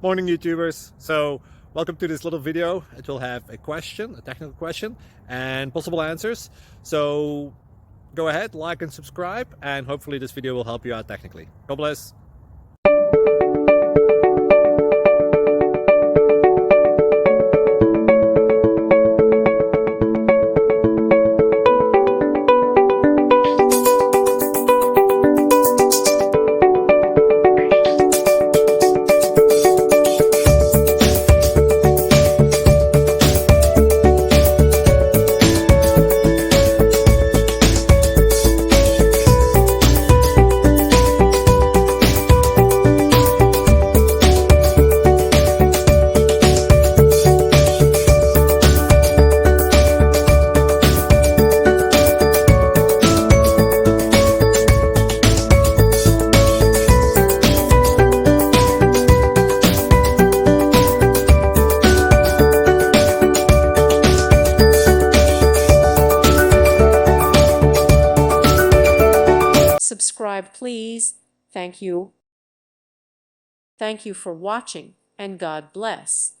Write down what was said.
Morning YouTubers. So welcome to this little video. It will have a question, a technical question, and possible answers. So go ahead, like and subscribe, and hopefully this video will help you out technically. God bless. Subscribe, please. Thank you. Thank you for watching, and God bless.